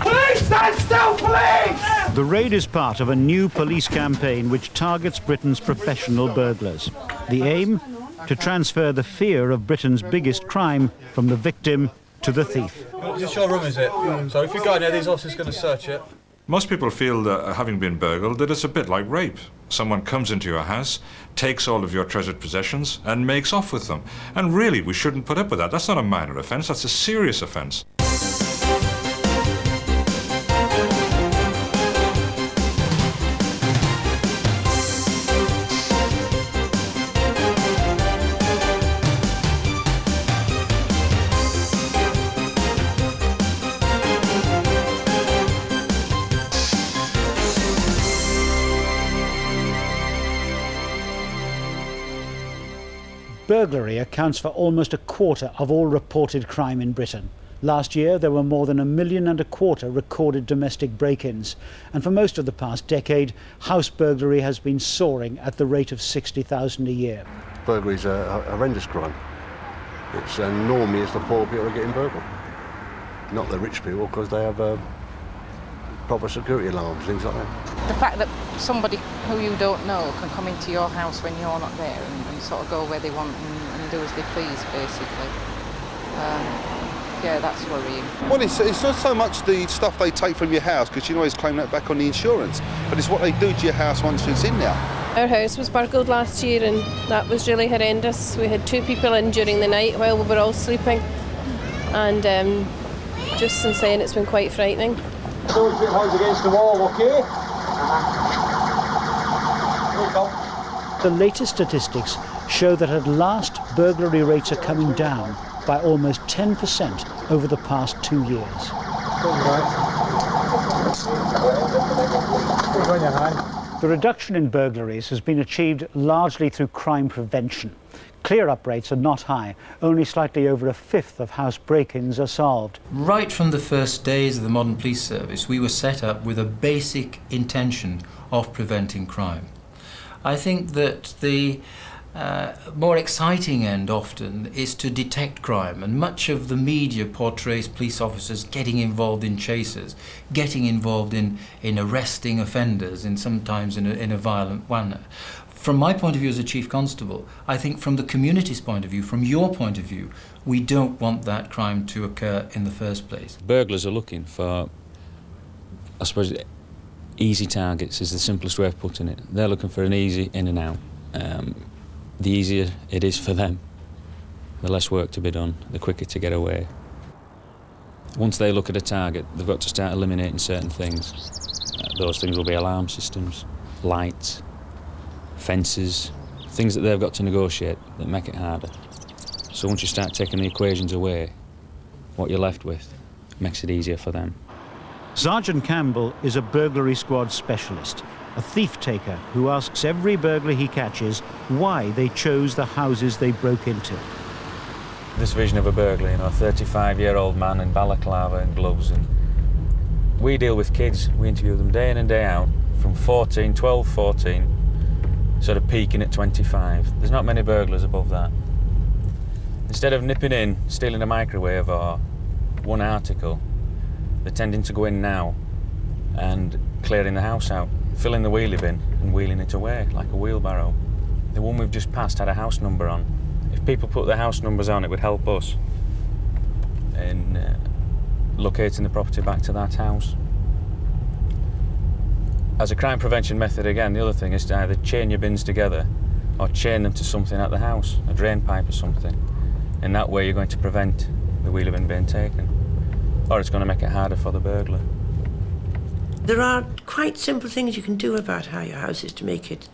Police! Stand still, police! The raid is part of a new police campaign which targets Britain's professional burglars. The aim? To transfer the fear of Britain's biggest crime from the victim to the thief. Is this your room, is it? So if you go in there, these officers are going to search it. Most people feel that, having been burgled, that it's a bit like rape. Someone comes into your house, takes all of your treasured possessions and makes off with them. And really, we shouldn't put up with that. That's not a minor offence, that's a serious offence. Burglary accounts for almost a quarter of all reported crime in Britain. Last year there were more than 1.25 million recorded domestic break-ins, and for most of the past decade house burglary has been soaring at the rate of 60,000 a year. Burglary is a horrendous crime. It's normally it's the poor people who are getting burgled, not the rich people, because they have proper security alarms, things like that. The fact that somebody who you don't know can come into your house when you're not there and sort of go where they want and do as they please, basically. Yeah, that's worrying. Well, it's not so much the stuff they take from your house, because you can always claim that back on the insurance, but it's what they do to your house once it's in there. Our house was burgled last year and that was really horrendous. We had 2 people in during the night while we were all sleeping, and just since then it's been quite frightening. Put your hands against the wall, okay? The latest statistics show that at last burglary rates are coming down by almost 10% over the past 2 years. The reduction in burglaries has been achieved largely through crime prevention. Clear-up rates are not high. Only slightly over 1/5 of house break-ins are solved. Right from the first days of the modern police service, we were set up with a basic intention of preventing crime. I think that the more exciting end often is to detect crime, and much of the media portrays police officers getting involved in chases, getting involved in arresting offenders, and sometimes in a violent manner. From my point of view as a Chief Constable, I think from the community's point of view, from your point of view, we don't want that crime to occur in the first place. Burglars are looking for, I suppose, easy targets is the simplest way of putting it. They're looking for an easy in and out. The easier it is for them, the less work to be done, the quicker to get away. Once they look at a target, they've got to start eliminating certain things. Those things will be alarm systems, lights, fences, things that they've got to negotiate that make it harder. So once you start taking the equations away, what you're left with makes it easier for them. Sergeant Campbell is a burglary squad specialist, a thief-taker who asks every burglar he catches why they chose the houses they broke into. This vision of a burglar, you know, a 35-year-old man in balaclava and gloves, and we deal with kids. We interview them day in and day out, from 14, 12, 14, sort of peaking at 25. There's not many burglars above that. Instead of nipping in, stealing a microwave or one article, they're tending to go in now and clearing the house out, filling the wheelie bin and wheeling it away like a wheelbarrow. The one we've just passed had a house number on. If people put their house numbers on, it would help us in locating the property back to that house. As a crime prevention method, again, the other thing is to either chain your bins together or chain them to something at the house, a drain pipe or something. In that way, you're going to prevent the wheelie bin being taken, or it's going to make it harder for the burglar. There are quite simple things you can do about how your house is to make it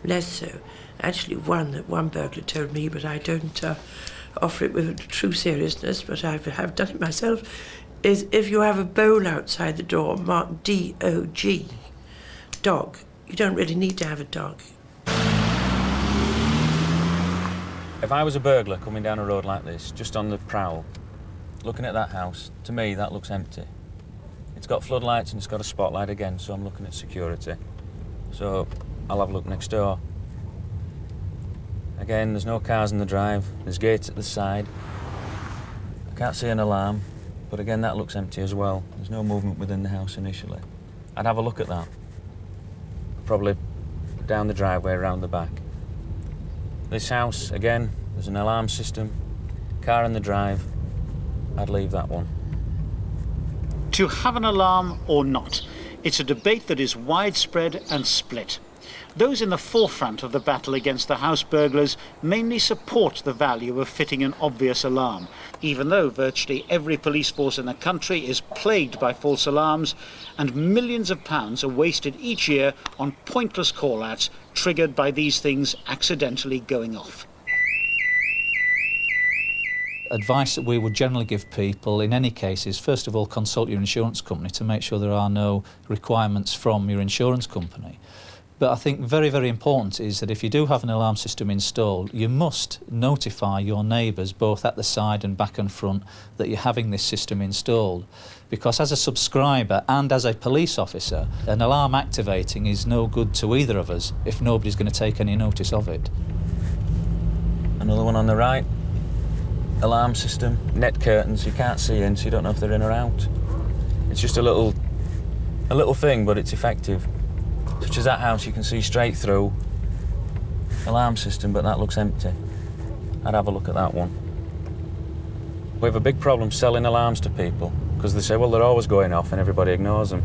less so. Actually, one burglar told me, but I don't offer it with true seriousness, but I have done it myself, is if you have a bowl outside the door marked D-O-G, dog, you don't really need to have a dog. If I was a burglar coming down a road like this, just on the prowl, looking at that house, to me that looks empty. It's got floodlights and it's got a spotlight again, so I'm looking at security. So I'll have a look next door. Again, there's no cars in the drive, there's gates at the side. I can't see an alarm, but again, that looks empty as well. There's no movement within the house initially. I'd have a look at that. Probably down the driveway, around the back. This house, again, there's an alarm system, car in the drive. I'd leave that one. To have an alarm or not, it's a debate that is widespread and split. Those in the forefront of the battle against the house burglars mainly support the value of fitting an obvious alarm, even though virtually every police force in the country is plagued by false alarms and millions of pounds are wasted each year on pointless call-outs triggered by these things accidentally going off. Advice that we would generally give people in any case is, first of all, consult your insurance company to make sure there are no requirements from your insurance company. But I think very, very important is that if you do have an alarm system installed, you must notify your neighbours, both at the side and back and front, that you're having this system installed. Because as a subscriber and as a police officer, an alarm activating is no good to either of us if nobody's going to take any notice of it. Another one on the right. Alarm system, net curtains, you can't see in, so you don't know if they're in or out. It's just a little thing, but it's effective. Such as that house, you can see straight through. Alarm system, but that looks empty. I'd have a look at that one. We have a big problem selling alarms to people, because they say, well, they're always going off and everybody ignores them.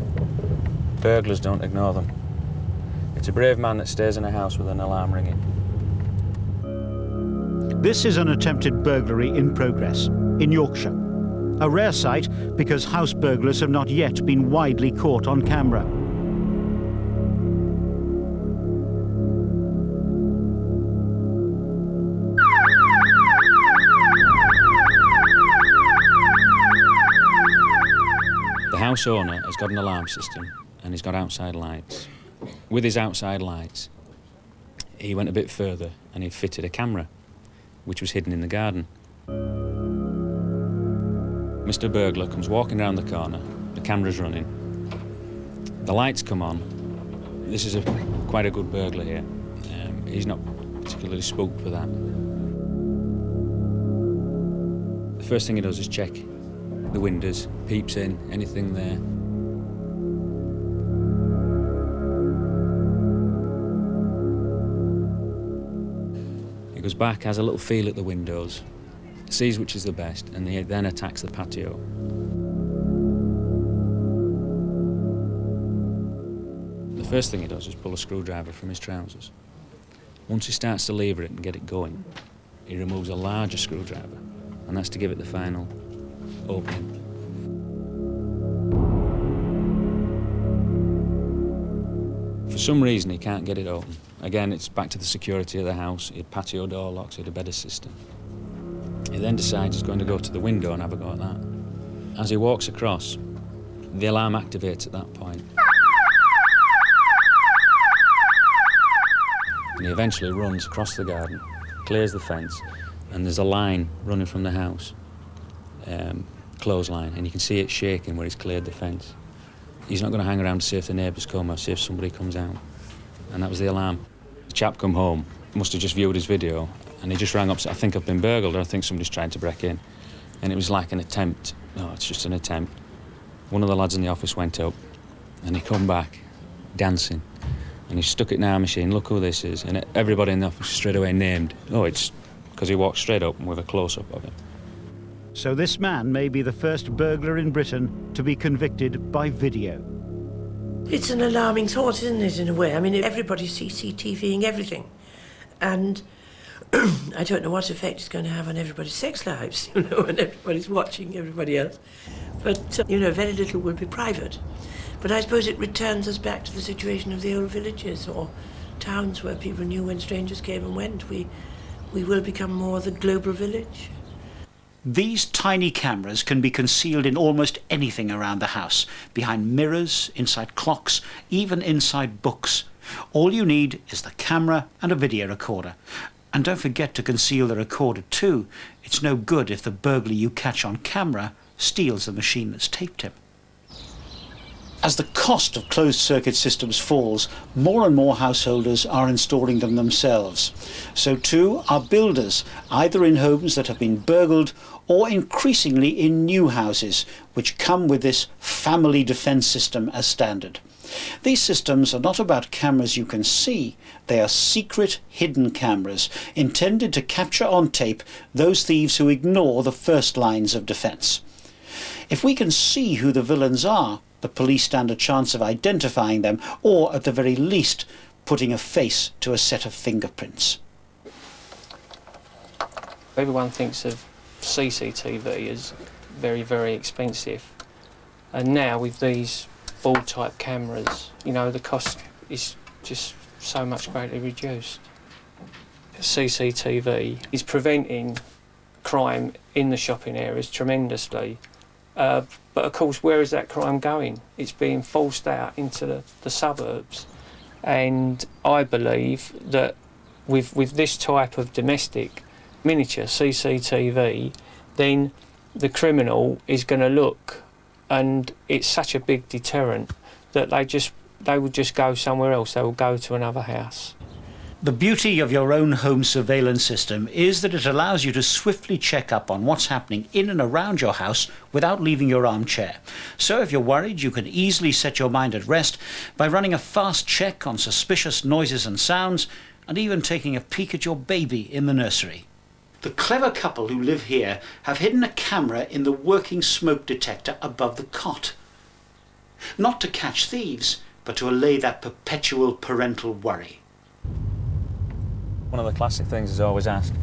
Burglars don't ignore them. It's a brave man that stays in a house with an alarm ringing. This is an attempted burglary in progress in Yorkshire. A rare sight because house burglars have not yet been widely caught on camera. The house owner has got an alarm system and he's got outside lights. With his outside lights, he went a bit further and he fitted a camera, which was hidden in the garden. Mr. Burglar comes walking around the corner, the camera's running, the lights come on. This is quite a good burglar here. He's not particularly spooked for that. The first thing he does is check the windows, peeps in, anything there. He goes back, has a little feel at the windows, sees which is the best, and he then attacks the patio. The first thing he does is pull a screwdriver from his trousers. Once he starts to lever it and get it going, he removes a larger screwdriver, and that's to give it the final opening. For some reason, he can't get it open. Again, it's back to the security of the house. He had patio door locks, he had a better system. He then decides he's going to go to the window and have a go at that. As he walks across, the alarm activates at that point. And he eventually runs across the garden, clears the fence, and there's a line running from the house, clothesline, and you can see it shaking where he's cleared the fence. He's not going to hang around to see if the neighbours come or see if somebody comes out. And that was the alarm. The chap come home, must have just viewed his video, and he just rang up, said, I think I've been burgled, or I think somebody's trying to break in. And it was like an attempt. No, it's just an attempt. One of the lads in the office went up, and he come back, dancing. And he stuck it in our machine, look who this is. And everybody in the office straight away named, oh, it's because he walked straight up with a close-up of it. So this man may be the first burglar in Britain to be convicted by video. It's an alarming thought, isn't it, in a way? I mean, everybody's CCTVing everything. And I don't know what effect it's going to have on everybody's sex lives, you know, and everybody's watching everybody else. But, you know, very little will be private. But I suppose it returns us back to the situation of the old villages or towns where people knew when strangers came and went. We will become more the global village. These tiny cameras can be concealed in almost anything around the house, behind mirrors, inside clocks, even inside books. All you need is the camera and a video recorder. And don't forget to conceal the recorder too. It's no good if the burglar you catch on camera steals the machine that's taped him. As the cost of closed-circuit systems falls, more and more householders are installing them themselves. So too are builders, either in homes that have been burgled or increasingly in new houses, which come with this family defence system as standard. These systems are not about cameras you can see, they are secret, hidden cameras intended to capture on tape those thieves who ignore the first lines of defence. If we can see who the villains are, the police stand a chance of identifying them, or at the very least, putting a face to a set of fingerprints. Everyone thinks of CCTV as very, very expensive. And now with these ball-type cameras, you know, the cost is just so much greatly reduced. CCTV is preventing crime in the shopping areas tremendously. But of course, where is that crime going? It's being forced out into the suburbs. And I believe that with this type of domestic miniature CCTV, then the criminal is going to look, and it's such a big deterrent that they would just go somewhere else. They will go to another house. The beauty of your own home surveillance system is that it allows you to swiftly check up on what's happening in and around your house without leaving your armchair. So if you're worried, you can easily set your mind at rest by running a fast check on suspicious noises and sounds, and even taking a peek at your baby in the nursery. The clever couple who live here have hidden a camera in the working smoke detector above the cot. Not to catch thieves, but to allay that perpetual parental worry. One of the classic things is always asked,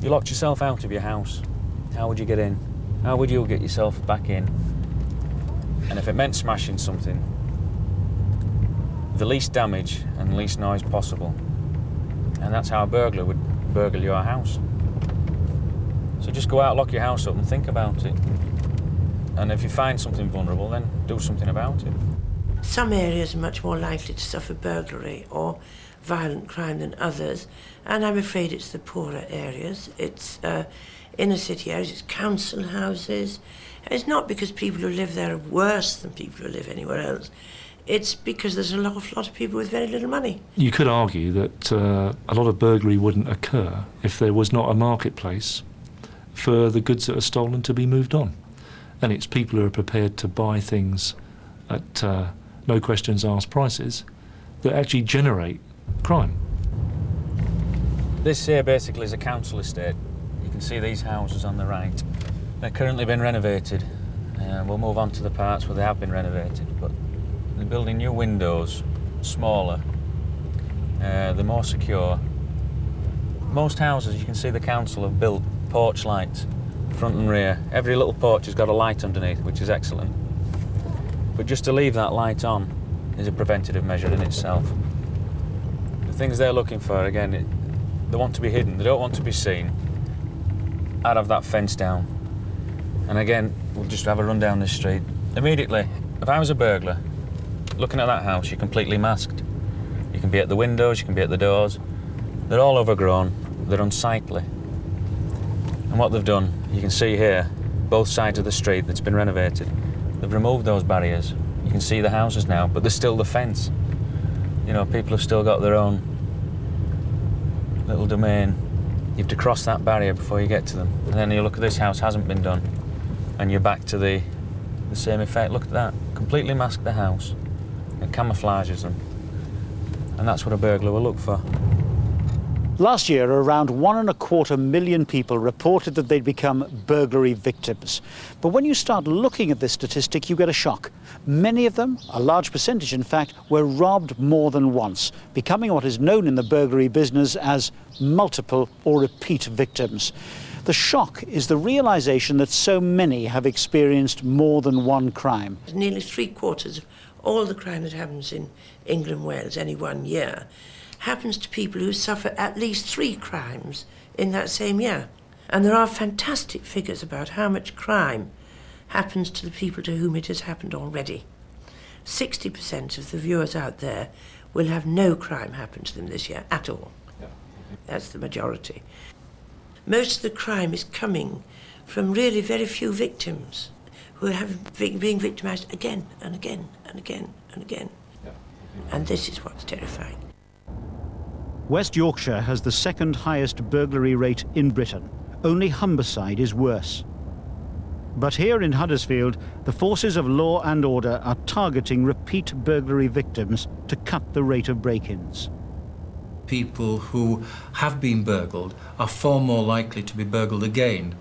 you locked yourself out of your house, how would you get in? How would you get yourself back in? And if it meant smashing something, the least damage and least noise possible. And that's how a burglar would burgle your house. So just go out, lock your house up and think about it. And if you find something vulnerable, then do something about it. Some areas are much more likely to suffer burglary or violent crime than others, and I'm afraid it's the poorer areas. It's inner city areas, it's council houses. It's not because people who live there are worse than people who live anywhere else. It's because there's a lot of people with very little money. You could argue that a lot of burglary wouldn't occur if there was not a marketplace for the goods that are stolen to be moved on. And it's people who are prepared to buy things at no questions asked prices that actually generate crime. This here basically is a council estate. You can see these houses on the right. They're currently been renovated. We'll move on to the parts where they have been renovated, but they're building new windows, smaller, they're more secure. Most houses, you can see the council have built porch lights, front and rear. Every little porch has got a light underneath, which is excellent. But just to leave that light on is a preventative measure in itself. The things they're looking for, again, they want to be hidden, they don't want to be seen. I'd have that fence down. And again, we'll just have a run down this street. Immediately, if I was a burglar, looking at that house, you're completely masked. You can be at the windows, you can be at the doors. They're all overgrown, they're unsightly. And what they've done, you can see here, both sides of the street that's been renovated. They've removed those barriers. You can see the houses now, but there's still the fence. You know, people have still got their own little domain. You have to cross that barrier before you get to them. And then you look at this house, hasn't been done. And you're back to the same effect. Look at that. Completely mask the house. It camouflages them. And that's what a burglar will look for. Last year, around 1.25 million people reported that they'd become burglary victims. But when you start looking at this statistic, you get a shock. Many of them, a large percentage in fact, were robbed more than once, becoming what is known in the burglary business as multiple or repeat victims. The shock is the realization that so many have experienced more than one crime. Nearly 3/4 of all the crime that happens in England and Wales any one year happens to people who suffer at least 3 crimes in that same year. And there are fantastic figures about how much crime happens to the people to whom it has happened already. 60% of the viewers out there will have no crime happen to them this year at all. That's the majority. Most of the crime is coming from really very few victims who are being victimised again and again and again and again. And this is what's terrifying. West Yorkshire has the second highest burglary rate in Britain. Only Humberside is worse. But here in Huddersfield, the forces of law and order are targeting repeat burglary victims to cut the rate of break-ins. People who have been burgled are far more likely to be burgled again,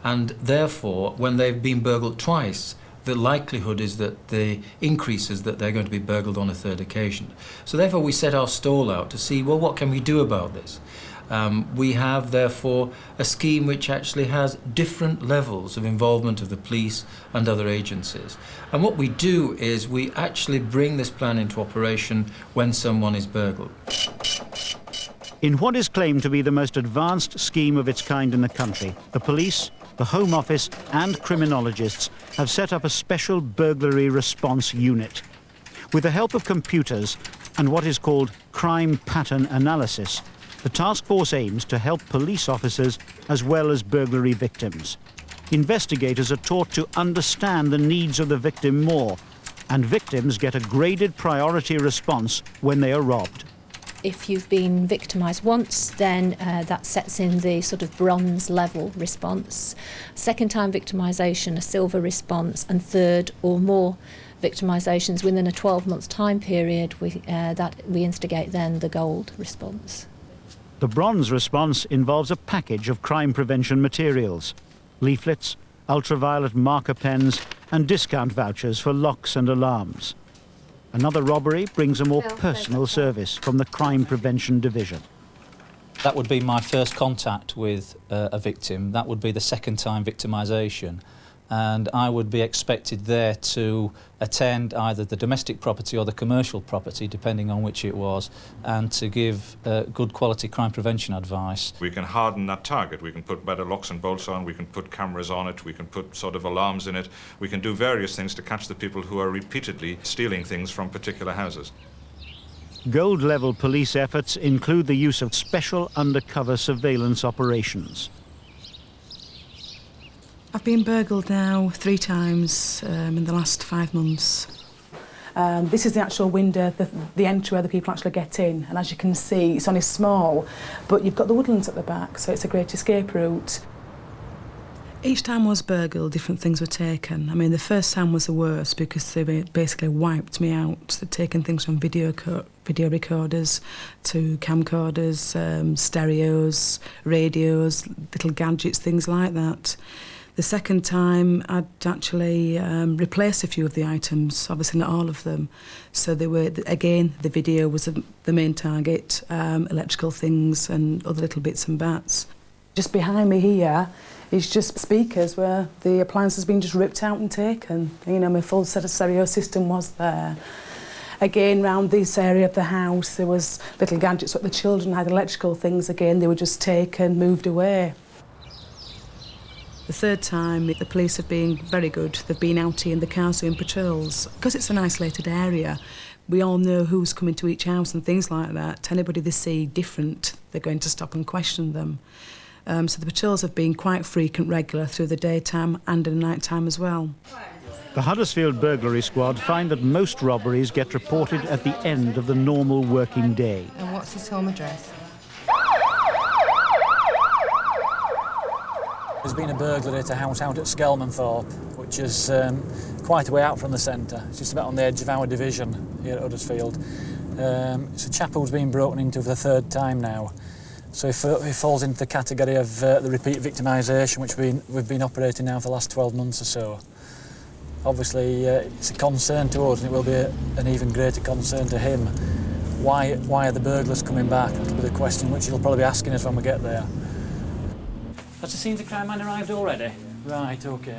and therefore, when they've been burgled twice, the likelihood is that the increases that they're going to be burgled on a third occasion. So therefore we set our stall out to see, well, what can we do about this? We have, therefore, a scheme which actually has different levels of involvement of the police and other agencies. And what we do is we actually bring this plan into operation when someone is burgled. In what is claimed to be the most advanced scheme of its kind in the country, the police, the Home Office and criminologists have set up a special burglary response unit. With the help of computers and what is called crime pattern analysis, the task force aims to help police officers as well as burglary victims. Investigators are taught to understand the needs of the victim more, and victims get a graded priority response when they are robbed. If you've been victimised once, then that sets in the sort of bronze level response. Second time victimisation, a silver response, and third or more victimisations within a 12-month time period, we instigate then the gold response. The bronze response involves a package of crime prevention materials, leaflets, ultraviolet marker pens and discount vouchers for locks and alarms. Another robbery brings a more personal service from the Crime Prevention Division. That would be my first contact with a victim. That would be the second time victimisation. And I would be expected there to attend either the domestic property or the commercial property, depending on which it was, and to give good quality crime prevention advice. We can harden that target. We can put better locks and bolts on, we can put cameras on it, we can put sort of alarms in it. We can do various things to catch the people who are repeatedly stealing things from particular houses. Gold-level police efforts include the use of special undercover surveillance operations. I've been burgled now 3 times in the last 5 months. This is the actual window, the entry where the people actually get in, and as you can see it's only small, but you've got the woodlands at the back, so it's a great escape route. Each time I was burgled, different things were taken. I mean, the first time was the worst because they basically wiped me out. They'd taken things from video recorders to camcorders, stereos, radios, little gadgets, things like that. The second time, I'd actually replaced a few of the items, obviously not all of them. So they were, again, the video was the main target, electrical things and other little bits and bats. Just behind me here is just speakers where the appliance has been just ripped out and taken. You know, my full set of stereo system was there. Again, round this area of the house, there was little gadgets where the children had electrical things. Again, they were just taken, moved away. The third time, the police have been very good. They've been out here in the cars doing patrols. Because it's an isolated area, we all know who's coming to each house and things like that. Anybody they see different, they're going to stop and question them. So the patrols have been quite frequent, regular, through the daytime and at night time as well. The Huddersfield Burglary Squad find that most robberies get reported at the end of the normal working day. And what's his home address? There's been a burglary at a house out at Skelmanthorpe, which is quite a way out from the centre. It's just about on the edge of our division here at Huddersfield. It's a chap who's been broken into for the 3rd time now. So he falls into the category of the repeat victimisation, which we've been operating now for the last 12 months or so. Obviously, it's a concern to us, and it will be an even greater concern to him. Why are the burglars coming back? That'll be the question which he'll probably be asking us when we get there. Has the scenes of crime man arrived already? Right, OK.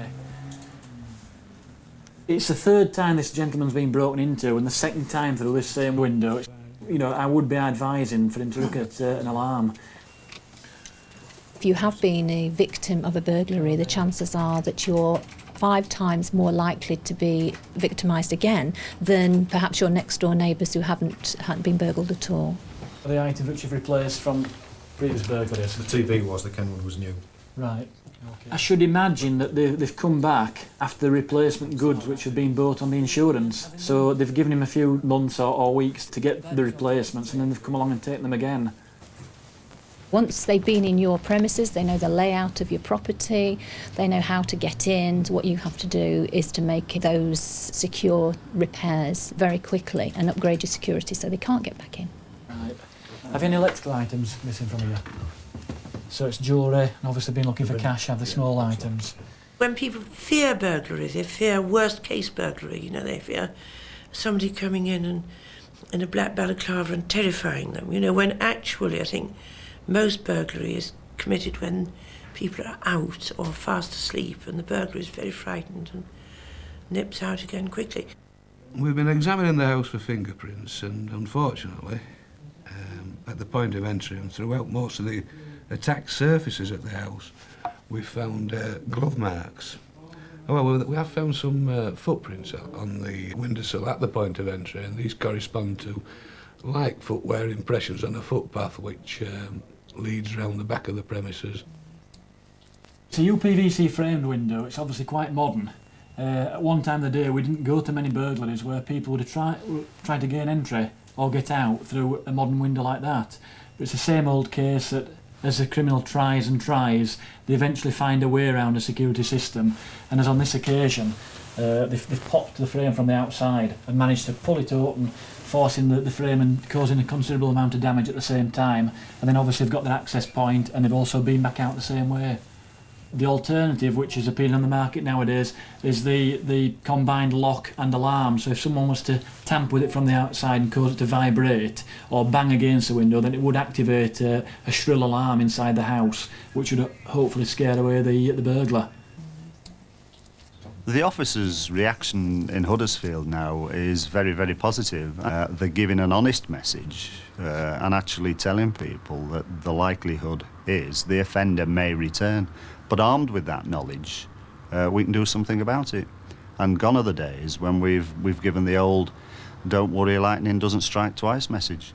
It's the 3rd time this gentleman's been broken into, and the 2nd time through this same window. You know, I would be advising for him to look at an alarm. If you have been a victim of a burglary, the chances are that you're 5 times more likely to be victimised again than perhaps your next door neighbours who hadn't been burgled at all. The items which you've replaced from previous burglaries? The TV was, the Kenwood was new. Right. Okay. I should imagine that they've come back after the replacement goods which have been bought on the insurance. So they've given him a few months or weeks to get the replacements, and then they've come along and taken them again. Once they've been in your premises, they know the layout of your property, they know how to get in. What you have to do is to make those secure repairs very quickly and upgrade your security so they can't get back in. Right. Have you any electrical items missing from here? So it's jewellery, and obviously been looking for cash, have the small items. When people fear burglary, they fear worst case burglary, you know, they fear somebody coming in a black balaclava and terrifying them, you know, when actually I think most burglary is committed when people are out or fast asleep and the burglar is very frightened and nips out again quickly. We've been examining the house for fingerprints, and unfortunately, at the point of entry and throughout most of the attacked surfaces at the house, we've found glove marks. However, we have found some footprints on the windowsill at the point of entry, and these correspond to like footwear impressions on a footpath which leads round the back of the premises. It's a UPVC framed window. It's obviously quite modern. At one time of the day we didn't go to many burglaries where people would have tried to gain entry or get out through a modern window like that. But it's the same old case that as the criminal tries and tries, they eventually find a way around a security system, and as on this occasion they've popped the frame from the outside and managed to pull it open, forcing the frame and causing a considerable amount of damage at the same time. And then obviously they've got their access point, and they've also been back out the same way. The alternative, which is appealing on the market nowadays, is the combined lock and alarm. So if someone was to tamper with it from the outside and cause it to vibrate or bang against the window, then it would activate a shrill alarm inside the house, which would hopefully scare away the burglar. The officers' reaction in Huddersfield now is very, very positive. They're giving an honest message and actually telling people that the likelihood is the offender may return. But armed with that knowledge, we can do something about it. And gone are the days when we've given the old "don't worry, lightning doesn't strike twice" message,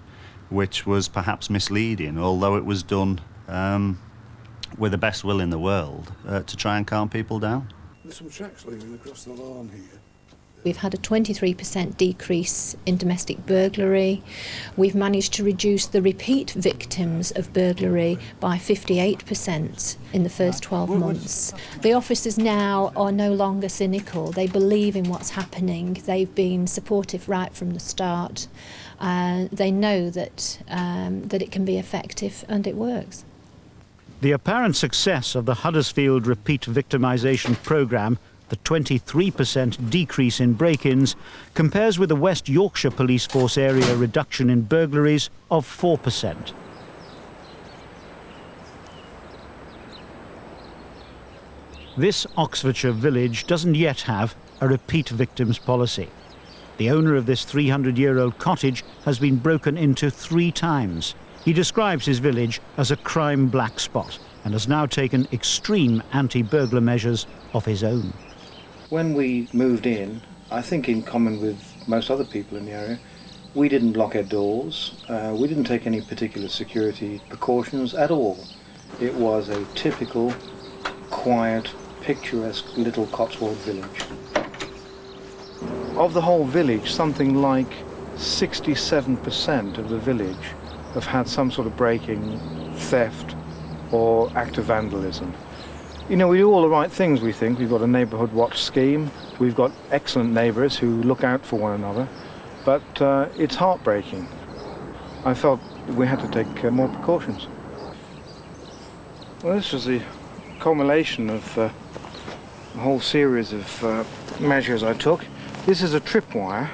which was perhaps misleading, although it was done with the best will in the world to try and calm people down. There's some tracks leading across the lawn here. We've had a 23% decrease in domestic burglary. We've managed to reduce the repeat victims of burglary by 58% in the first 12 months. The officers now are no longer cynical. They believe in what's happening. They've been supportive right from the start. They know that it can be effective, and it works. The apparent success of the Huddersfield repeat victimisation programme, the 23% decrease in break-ins, compares with the West Yorkshire Police Force area reduction in burglaries of 4%. This Oxfordshire village doesn't yet have a repeat victims policy. The owner of this 300-year-old cottage has been broken into 3 times. He describes his village as a crime black spot and has now taken extreme anti-burglar measures of his own. When we moved in, I think in common with most other people in the area, we didn't lock our doors, we didn't take any particular security precautions at all. It was a typical, quiet, picturesque little Cotswold village. Of the whole village, something like 67% of the village have had some sort of breaking, theft or act of vandalism. You know, we do all the right things, we think. We've got a neighbourhood watch scheme, we've got excellent neighbours who look out for one another, but it's heartbreaking. I felt we had to take more precautions. Well, this was the culmination of a whole series of measures I took. This is a tripwire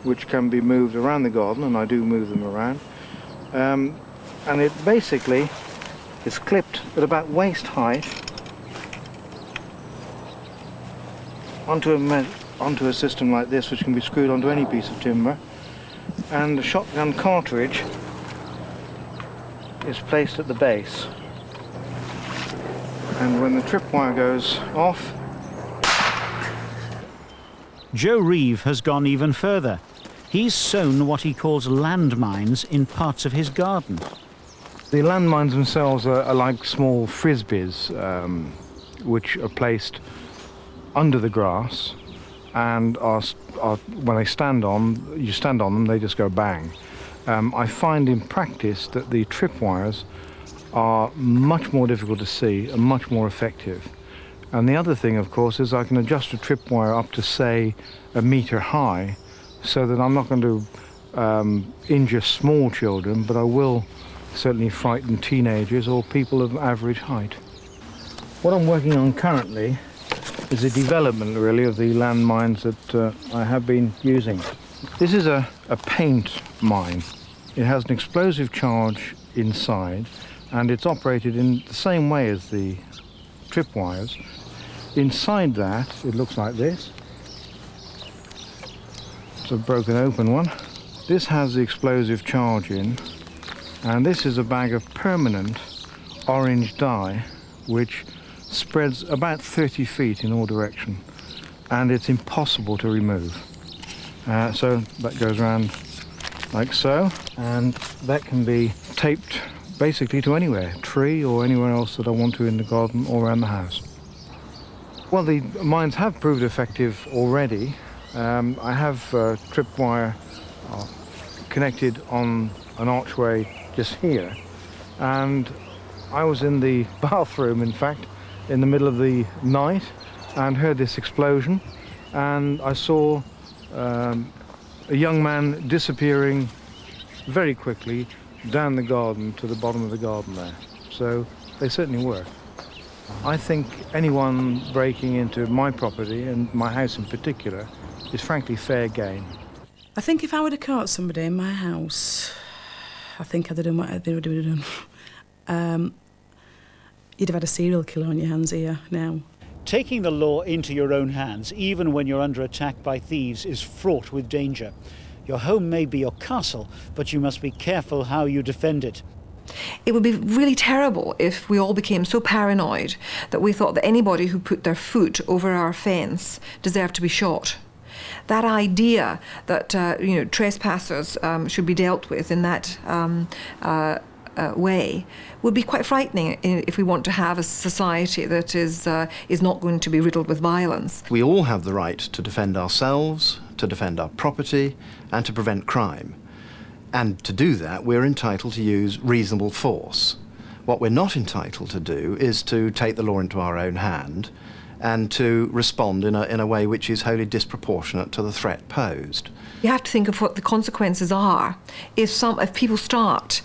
which can be moved around the garden, and I do move them around. And it basically is clipped at about waist height onto a system like this, which can be screwed onto any piece of timber. And the shotgun cartridge is placed at the base. And when the tripwire goes off... Joe Reeve has gone even further. He's sown what he calls landmines in parts of his garden. The landmines themselves are like small frisbees, which are placed under the grass, and when they stand on, you stand on them, they just go bang. I find in practice that the tripwires are much more difficult to see and much more effective. And the other thing, of course, is I can adjust a tripwire up to, say, 1 metre high, so that I'm not going to injure small children, but I will certainly frighten teenagers or people of average height. What I'm working on currently is a development, really, of the landmines that I have been using. This is a paint mine. It has an explosive charge inside, and it's operated in the same way as the tripwires. Inside that, it looks like this. It's a broken open one. This has the explosive charge in, and this is a bag of permanent orange dye, which spreads about 30 feet in all direction, and it's impossible to remove. So that goes around like so, and that can be taped basically to anywhere, tree or anywhere else that I want to in the garden or around the house. Well, the mines have proved effective already. I have tripwire connected on an archway just here, and I was in the bathroom, in fact, in the middle of the night and heard this explosion, and I saw a young man disappearing very quickly down the garden to the bottom of the garden there. So they certainly work. I think anyone breaking into my property, and my house in particular, is frankly fair game. I think if I would have caught somebody in my house, I think I'd have done what they would have done. You'd have had a serial killer on your hands here now. Taking the law into your own hands, even when you're under attack by thieves, is fraught with danger. Your home may be your castle, but you must be careful how you defend it. It would be really terrible if we all became so paranoid that we thought that anybody who put their foot over our fence deserved to be shot. That idea that trespassers should be dealt with in that way would be quite frightening if we want to have a society that is not going to be riddled with violence. We all have the right to defend ourselves, to defend our property, and to prevent crime. And to do that, we're entitled to use reasonable force. What we're not entitled to do is to take the law into our own hand and to respond in a way which is wholly disproportionate to the threat posed. You have to think of what the consequences are if people start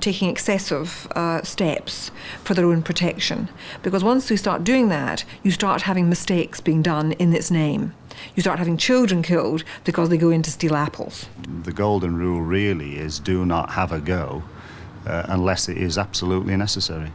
taking excessive steps for their own protection. Because once we start doing that, you start having mistakes being done in its name. You start having children killed because they go in to steal apples. The golden rule really is do not have a go unless it is absolutely necessary.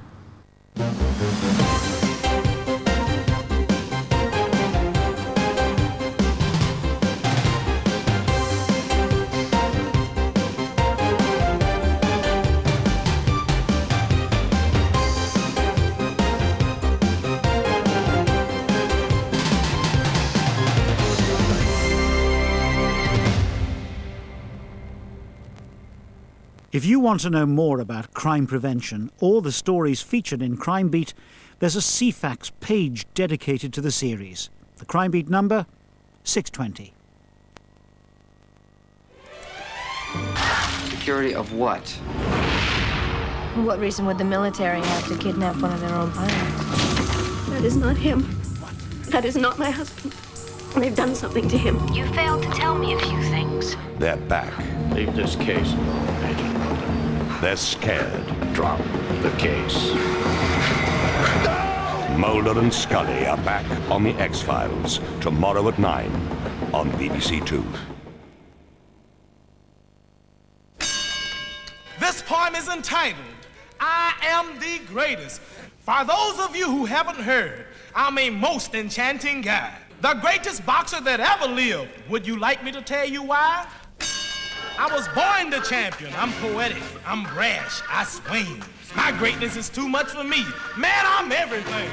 If you want to know more about crime prevention or the stories featured in Crime Beat, there's a CFAX page dedicated to the series. The Crime Beat number, 620. Security of what? What reason would the military have to kidnap one of their own pilots? That is not him. That is not my husband. They've done something to him. You failed to tell me a few things. They're back. Leave this case alone, Agent Martyn. They're scared. Drop the case. Mulder and Scully are back on the X-Files tomorrow at 9 on BBC Two. This poem is entitled, I Am the Greatest. For those of you who haven't heard, I'm a most enchanting guy. The greatest boxer that ever lived. Would you like me to tell you why? I was born the champion. I'm poetic. I'm brash. I swing. My greatness is too much for me. Man, I'm everything.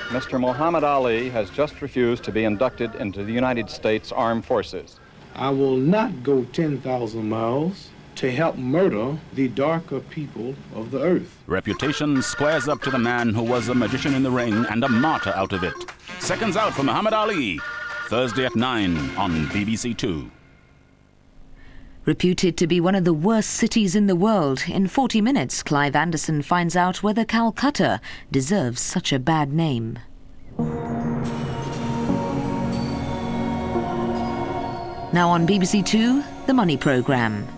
Mr. Muhammad Ali has just refused to be inducted into the United States Armed Forces. I will not go 10,000 miles to help murder the darker people of the earth. Reputation squares up to the man who was a magician in the ring and a martyr out of it. Seconds Out for Muhammad Ali, Thursday at 9 on BBC Two. Reputed to be one of the worst cities in the world, in 40 minutes Clive Anderson finds out whether Calcutta deserves such a bad name. Now on BBC Two, The Money Programme.